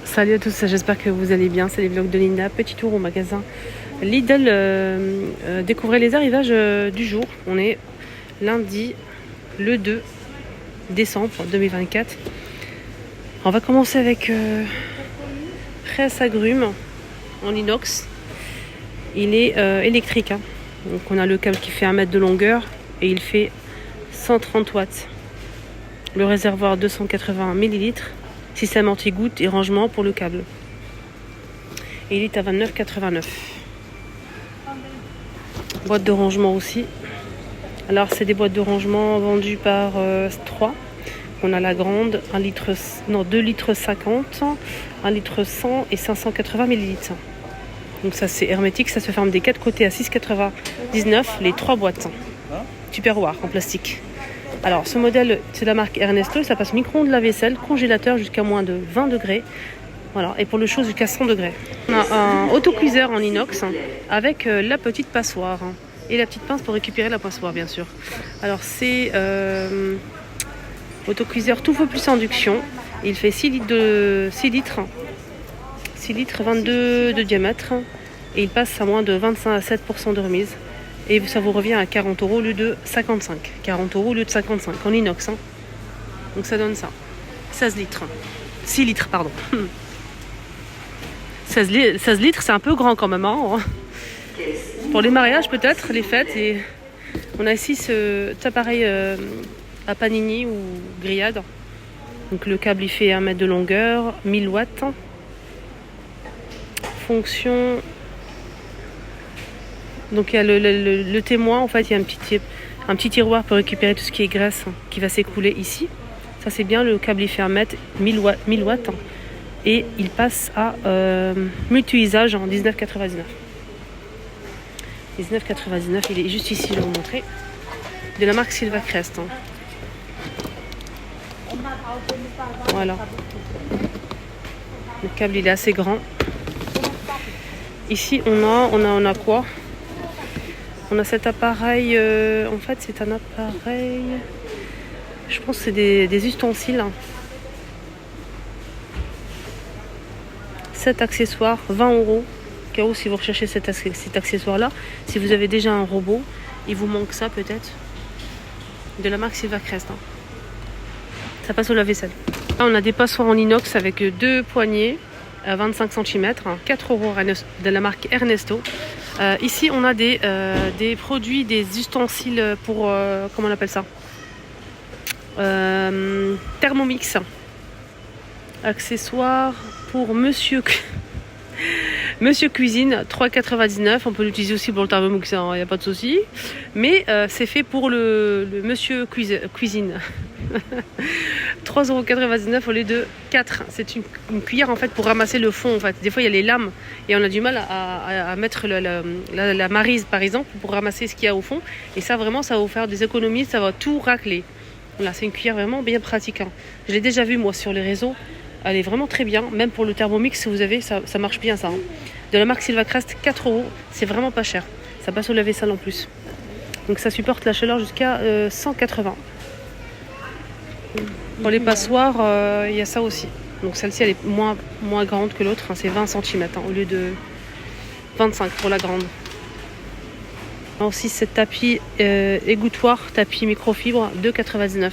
Salut à tous, j'espère que vous allez bien. C'est les vlogs de Linda. Petit tour au magasin Lidl. Découvrez les arrivages du jour. On est lundi le 2 décembre 2024. On va commencer avec presse agrumes en inox. Il est électrique. Donc on a le câble qui fait 1 mètre de longueur et il fait 130 watts. Le réservoir 280 ml. Système anti-goutte et rangement pour le câble. Et il est à 29,89. Boîte de rangement aussi. Alors c'est des boîtes de rangement vendues par 3. On a la grande, 2 litres 50, 1 litre 100 et 580 ml. Donc ça c'est hermétique, ça se ferme des 4 côtés à 6,99 les 3 boîtes. Tupperware en plastique. Alors ce modèle c'est la marque Ernesto, ça passe micro-ondes lave-vaisselle, congélateur jusqu'à moins de 20 degrés. Voilà, et pour le chaud jusqu'à 100 degrés. On a un autocuiseur en inox avec la petite passoire et la petite pince pour récupérer la passoire bien sûr. Alors c'est autocuiseur tout feu plus induction. Il fait 6 litres 22 de diamètre et il passe à moins de 25 à 7% de remise. Et ça vous revient à 40 € au lieu de 55. 40 € au lieu de 55 en inox. Donc ça donne ça. 16 litres. 6 litres, pardon. 16 litres, c'est un peu grand quand même. Pour les mariages peut-être, les fêtes. Et on a ici cet appareil à panini ou grillade. Donc le câble il fait 1 mètre de longueur, 1000 watts. Fonction... Donc il y a le témoin, en fait il y a un petit tiroir pour récupérer tout ce qui est graisse qui va s'écouler ici. Ça c'est bien, le câble il fait 1 mètre, 1000 watts et il passe à multi-usage en 19,99. 19,99, il est juste ici, je vais vous montrer. De la marque Silvacrest. Voilà. Le câble il est assez grand. Ici on a quoi? On a cet appareil, en fait c'est un appareil, je pense que c'est des ustensiles. 7 accessoires, 20 €. Au cas où si vous recherchez cet accessoire là, si vous avez déjà un robot, il vous manque ça peut-être. De la marque Silvacrest. Ça passe au lave-vaisselle. Là on a des passoires en inox avec 2 poignées à 25 cm, 4 € de la marque Ernesto. Ici on a des produits, des ustensiles pour, comment on appelle ça, Thermomix. Accessoires pour Monsieur Cuisine, 3,99 €. On peut l'utiliser aussi pour le Thermomix, il n'y a pas de souci. Mais c'est fait pour le Monsieur Cuisine. 3,99 € au lieu de 4. C'est une cuillère en fait pour ramasser le fond. En fait. Des fois il y a les lames et on a du mal à mettre la maryse par exemple pour ramasser ce qu'il y a au fond. Et ça vraiment ça va vous faire des économies, ça va tout racler. Voilà, c'est une cuillère vraiment bien pratique. Je l'ai déjà vue moi sur les réseaux. Elle est vraiment très bien. Même pour le Thermomix si vous avez, ça marche bien ça. De la marque Silvacrest, 4 €. C'est vraiment pas cher. Ça passe au lave-vaisselle en plus. Donc ça supporte la chaleur jusqu'à 180. Pour les passoires, il y a ça aussi. Donc celle-ci, elle est moins grande que l'autre. C'est 20 cm au lieu de 25 pour la grande. On a aussi cette tapis égouttoir, tapis microfibre, 2,99 €.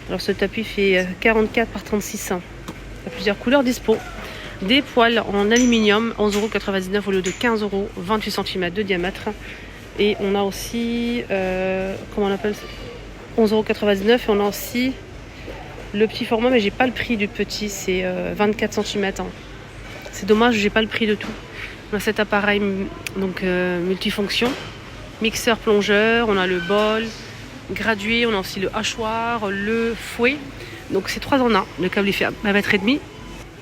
Alors ce tapis fait 44 par 36. Il y a plusieurs couleurs dispo. Des poêles en aluminium, 11,99 € au lieu de 15 €, 28 cm de diamètre. Et on a aussi, comment on appelle ça, 11,99 € et on a aussi le petit format, mais j'ai pas le prix du petit, c'est 24 cm. C'est dommage, j'ai pas le prix de tout. On a cet appareil donc multifonction, mixeur plongeur, on a le bol gradué, on a aussi le hachoir, le fouet. Donc c'est 3 en 1. Le câble il fait 1,5 m,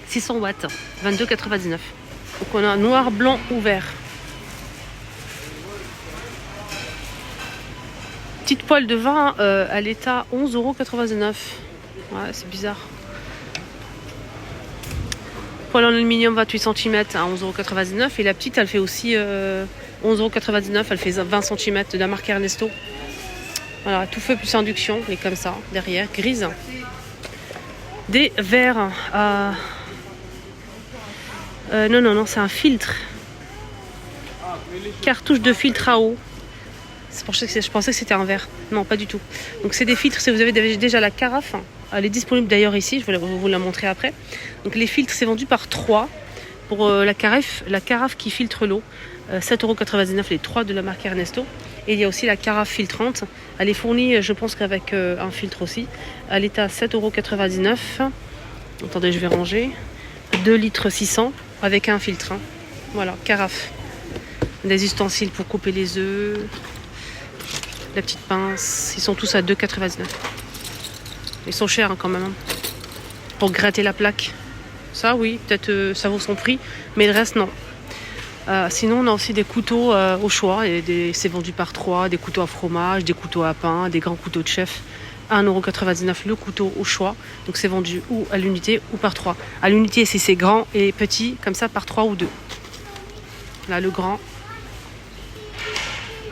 600 watts, 22,99 €. Donc on a noir, blanc ou vert. Petite poêle de vin, elle est à 11,99 €. Ouais, c'est bizarre. Poêle en aluminium 28 cm à 11,99 €. Et la petite, elle fait aussi 11,99 €. Elle fait 20 cm de la marque Ernesto. Voilà, tout feu plus induction. Elle est comme ça, derrière, grise. Des verres à Non, c'est un filtre. Cartouche de filtre à eau. C'est pour ça que je pensais que c'était un verre. Non, pas du tout. Donc c'est des filtres, si vous avez déjà la carafe, elle est disponible d'ailleurs ici, je vais vous la montrer après. Donc les filtres, c'est vendu par 3 pour la carafe qui filtre l'eau. 7,99 € les 3 de la marque Ernesto. Et il y a aussi la carafe filtrante. Elle est fournie, je pense qu'avec un filtre aussi. Elle est à 7,99 €. Attendez, je vais ranger. 2 litres 600 avec un filtre. Voilà, carafe. Des ustensiles pour couper les œufs. La petite pince, ils sont tous à 2,99 €. Ils sont chers quand même. Pour gratter la plaque. Ça oui, peut-être ça vaut son prix, mais le reste non. Sinon on a aussi des couteaux au choix. C'est vendu par 3, des couteaux à fromage, des couteaux à pain, des grands couteaux de chef. 1,99 € le couteau au choix. Donc c'est vendu ou à l'unité ou par 3. À l'unité si c'est grand et petit, comme ça par 3 ou 2. Là le grand.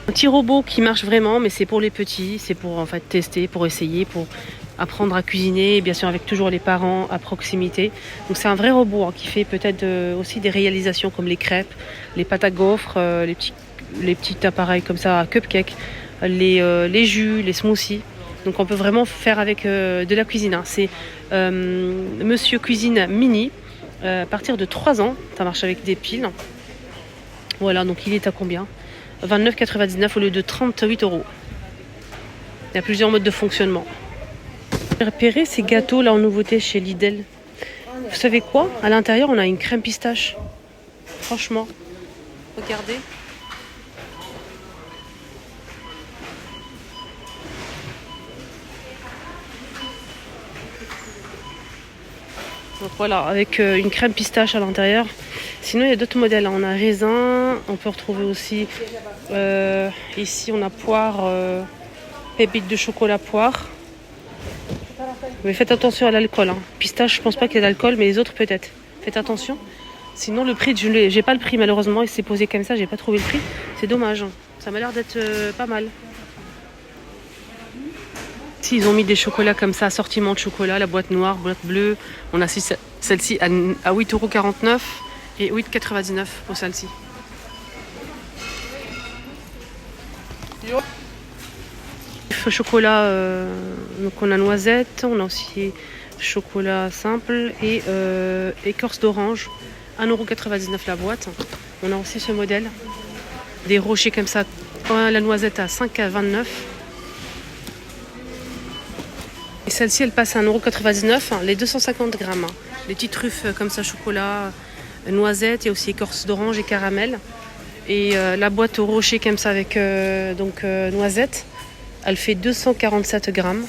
Un petit robot qui marche vraiment, mais c'est pour les petits, c'est pour en fait tester, pour essayer, pour apprendre à cuisiner, et bien sûr avec toujours les parents à proximité. Donc c'est un vrai robot qui fait peut-être aussi des réalisations comme les crêpes, les pâtes à gaufres, les petits appareils comme ça, cupcakes, les jus, les smoothies. Donc on peut vraiment faire avec de la cuisine. C'est Monsieur Cuisine Mini, à partir de 3 ans, ça marche avec des piles. Voilà, donc il est à combien ? 29,99 € au lieu de 38 €. Il y a plusieurs modes de fonctionnement. J'ai repéré ces gâteaux là en nouveauté chez Lidl. Vous savez quoi ? À l'intérieur, on a une crème pistache. Franchement, regardez. Donc voilà, avec une crème pistache à l'intérieur. Sinon, il y a d'autres modèles. On a raisin, on peut retrouver aussi... ici, on a poire, pépites de chocolat poire. Mais faites attention à l'alcool. Pistache, je pense pas qu'il y ait d'alcool, mais les autres peut-être. Faites attention. Sinon, le prix, j'ai pas le prix malheureusement. Il s'est posé comme ça, j'ai pas trouvé le prix. C'est dommage. Ça m'a l'air d'être pas mal. Si ils ont mis des chocolats comme ça, assortiment de chocolat, la boîte noire, boîte bleue. On a celle-ci à 8,49 € et 8,99 € pour celle-ci. Chocolat, donc on a noisette, on a aussi chocolat simple et écorce d'orange, 1,99 € la boîte. On a aussi ce modèle, des rochers comme ça, la noisette à 5,29 €. Et celle-ci elle passe à 1,99 €, les 250 grammes. Les petites truffes comme ça, chocolat, noisette et aussi écorce d'orange et caramel. Et la boîte au rocher comme ça avec noisette. Elle fait 247 grammes,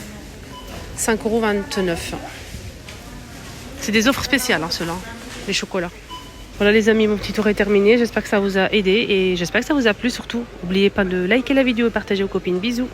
5,29 €. C'est des offres spéciales, ceux-là, les chocolats. Voilà les amis, mon petit tour est terminé. J'espère que ça vous a aidé et j'espère que ça vous a plu surtout. N'oubliez pas de liker la vidéo et partager aux copines. Bisous.